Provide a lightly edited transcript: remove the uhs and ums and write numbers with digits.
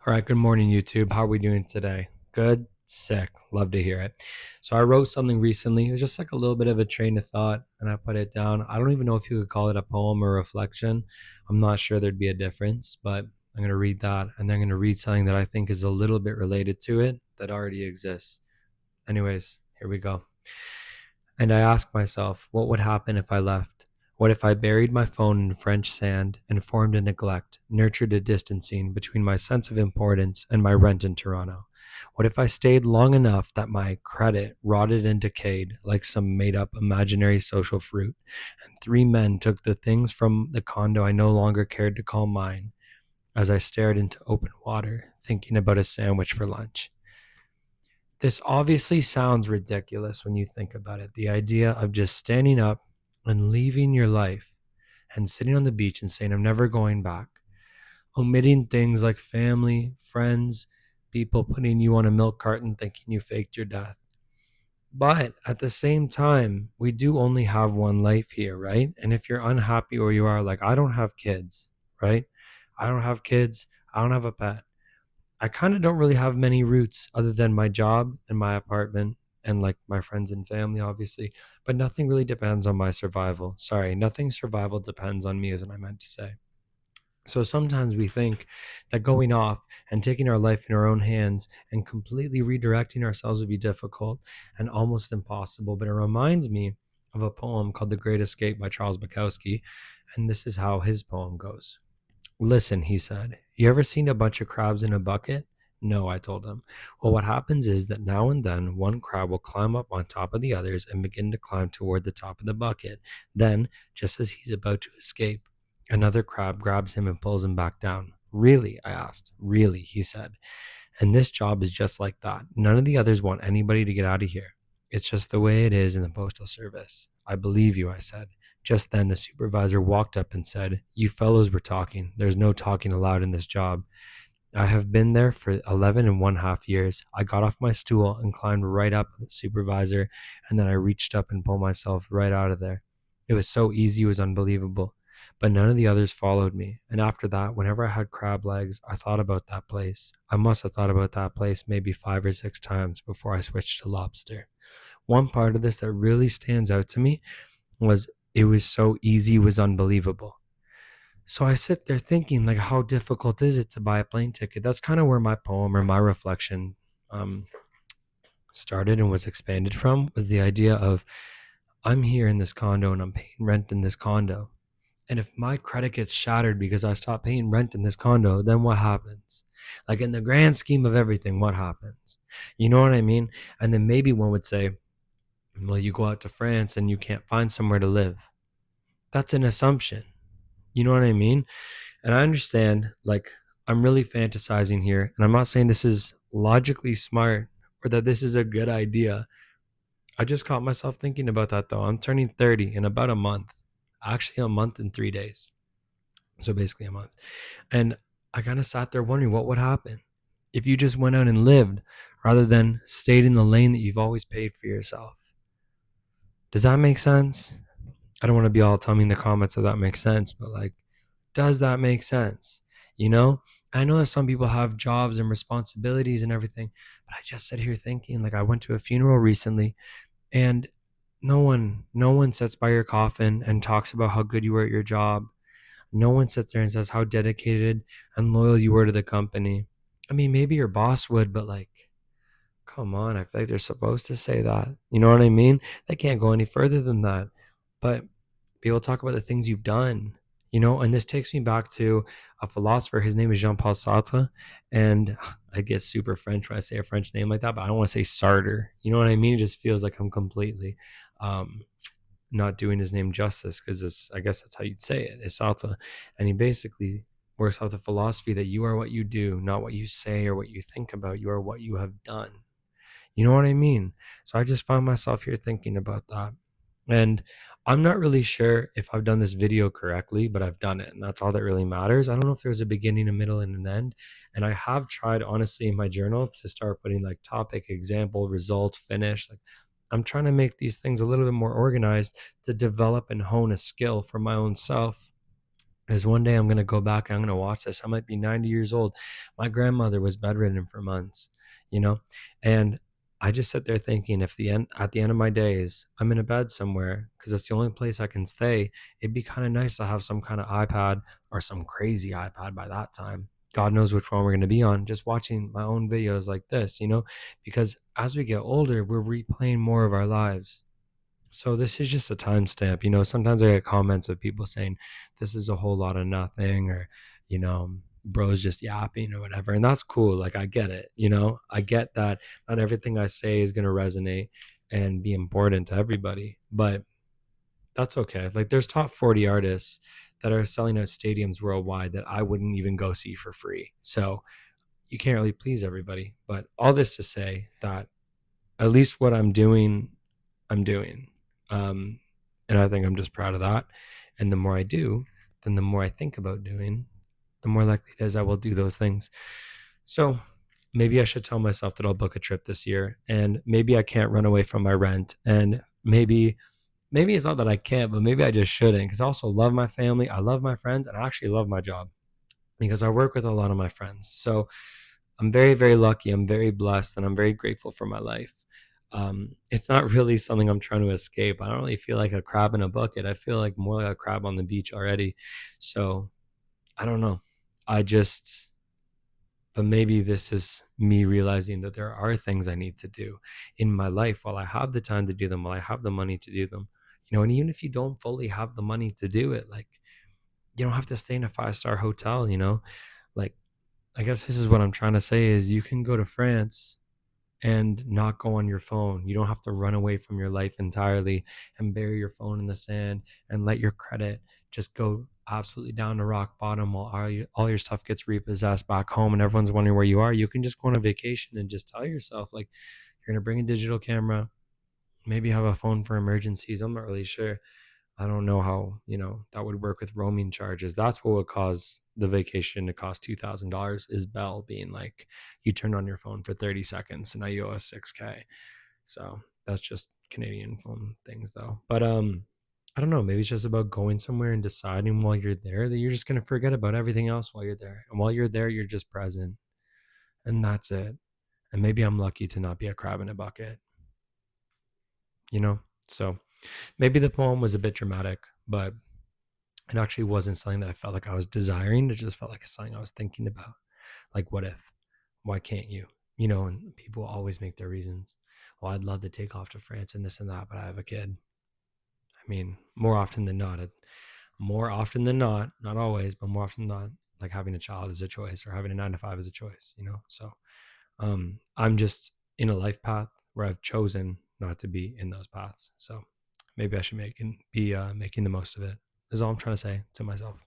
All right, good morning, YouTube. How are we doing today? Good, sick. Love to hear it. So I wrote something recently. It was just like a little bit of a train of thought, and I put it down. I don't even know if you could call it a poem or reflection. I'm not sure there'd be a difference, but I'm going to read that, and then I'm going to read something that I think is a little bit related to it that already exists. Anyways, here we go. And I ask myself, what would happen if I left? What if I buried my phone in French sand and formed a neglect, nurtured a distancing between my sense of importance and my rent in Toronto? What if I stayed long enough that my credit rotted and decayed like some made up imaginary social fruit, and three men took the things from the condo I no longer cared to call mine as I stared into open water, thinking about a sandwich for lunch? This obviously sounds ridiculous when you think about it. The idea of just standing up and leaving your life and sitting on the beach and saying, I'm never going back, omitting things like family, friends, people putting you on a milk carton thinking you faked your death. But at the same time, we do only have one life here, right? And if you're unhappy where you are, like I don't have kids, right? I don't have kids. I don't have a pet. I kind of don't really have many roots other than my job and my apartment and like my friends and family, obviously. But nothing really depends on my survival. Sorry, nothing survival depends on me, is what I meant to say. So sometimes we think that going off and taking our life in our own hands and completely redirecting ourselves would be difficult and almost impossible. But it reminds me of a poem called The Great Escape by Charles Bukowski. And this is how his poem goes. Listen, he said, you ever seen a bunch of crabs in a bucket? No, I told him. Well, what happens is that now and then one crab will climb up on top of the others and begin to climb toward the top of the bucket. Then, just as he's about to escape, another crab grabs him and pulls him back down. Really? I asked. Really, he said. And this job is just like that. None of the others want anybody to get out of here. It's just the way it is in the Postal Service. I believe you, I said. Just then the supervisor walked up and said, You fellows were talking. There's no talking allowed in this job. I have been there for 11 and one half years. I got off my stool and climbed right up at the supervisor, and then I reached up and pulled myself right out of there. It was so easy, it was unbelievable. But none of the others followed me. And after that, whenever I had crab legs, I thought about that place. I must have thought about that place maybe 5 or 6 times before I switched to lobster. One part of this that really stands out to me was it was so easy, was unbelievable. So I sit there thinking, like, how difficult is it to buy a plane ticket? That's kind of where my poem or my reflection um, started and was expanded from, was the idea of I'm here in this condo and I'm paying rent in this condo. And if my credit gets shattered because I stop paying rent in this condo, then what happens? Like in the grand scheme of everything, what happens? You know what I mean? And then maybe one would say, well, you go out to France and you can't find somewhere to live. That's an assumption. You know what I mean? And I understand, like, I'm really fantasizing here. And I'm not saying this is logically smart or that this is a good idea. I just caught myself thinking about that though. I'm turning 30 in about a month, actually, a month and 3 days. So basically, a month. And I kind of sat there wondering what would happen if you just went out and lived rather than stayed in the lane that you've always paid for yourself. Does that make sense? I don't want to be all tell me in the comments if that makes sense, but like, does that make sense? You know? I know that some people have jobs and responsibilities and everything, but I just sit here thinking, like, I went to a funeral recently and no one sits by your coffin and talks about how good you were at your job. No one sits there and says how dedicated and loyal you were to the company. I mean, maybe your boss would, but like, come on, I feel like they're supposed to say that. You know what I mean? They can't go any further than that. But people talk about the things you've done, and this takes me back to a philosopher. His name is Jean-Paul Sartre. And I get super French when I say a French name like that, but I don't want to say Sartre. You know what I mean? It just feels like I'm completely um, not doing his name justice because I guess that's how you'd say it. It's Sartre. And he basically works off the philosophy that you are what you do, not what you say or what you think about. You are what you have done. You know what I mean? So I just found myself here thinking about that. And I'm not really sure if I've done this video correctly, but I've done it. And that's all that really matters. I don't know if there's a beginning, a middle, and an end. And I have tried, honestly, in my journal to start putting like topic, example, result, finish. Like I'm trying to make these things a little bit more organized to develop and hone a skill for my own self. is one day I'm going to go back and I'm going to watch this. I might be 90 years old. My grandmother was bedridden for months, you know? And I just sit there thinking, if at the end of my days, I'm in a bed somewhere because that's the only place I can stay, it'd be kind of nice to have some kind of iPad or some crazy iPad by that time. God knows which one we're going to be on, just watching my own videos like this, because as we get older, we're replaying more of our lives. So this is just a timestamp. Sometimes I get comments of people saying this is a whole lot of nothing, or, bro's just yapping or whatever. And that's cool. Like, I get it. I get that not everything I say is going to resonate and be important to everybody, but that's okay. Like, there's top 40 artists that are selling out stadiums worldwide that I wouldn't even go see for free. So you can't really please everybody. But all this to say that at least what I'm doing, I'm doing. Um, and I think I'm just proud of that. And the more I do, then the more I think about doing, the more likely it is I will do those things. So maybe I should tell myself that I'll book a trip this year, and maybe I can't run away from my rent. And maybe it's not that I can't, but maybe I just shouldn't, because I also love my family. I love my friends, and I actually love my job because I work with a lot of my friends. So I'm very, very lucky. I'm very blessed, and I'm very grateful for my life. It's not really something I'm trying to escape. I don't really feel like a crab in a bucket. I feel like more like a crab on the beach already. So I don't know. I just, but maybe this is me realizing that there are things I need to do in my life while I have the time to do them, while I have the money to do them. And even if you don't fully have the money to do it, like, you don't have to stay in a 5-star hotel. Like, I guess this is what I'm trying to say is you can go to France and not go on your phone. You don't have to run away from your life entirely and bury your phone in the sand and let your credit just go absolutely down to rock bottom while all your stuff gets repossessed back home and everyone's wondering where you are. You can just go on a vacation and just tell yourself, like, you're going to bring a digital camera, maybe have a phone for emergencies. I'm not really sure. I don't know how, that would work with roaming charges. That's what would cause the vacation to cost $2,000, is Bell being like, you turned on your phone for 30 seconds and now you owe us 6K. So that's just Canadian phone things though. But I don't know, maybe it's just about going somewhere and deciding while you're there that you're just going to forget about everything else while you're there. And while you're there, you're just present. And that's it. And maybe I'm lucky to not be a crab in a bucket, you know? So maybe the poem was a bit dramatic, but it actually wasn't something that I felt like I was desiring. It just felt like something I was thinking about. Like, what if? Why can't you? And people always make their reasons. Well, I'd love to take off to France and this and that, but I have a kid. I mean, more often than not, not always, but more often than not, like, having a child is a choice, or having a 9 to 5 is a choice. So I'm just in a life path where I've chosen not to be in those paths. So maybe I should be making the most of it, is all I'm trying to say to myself.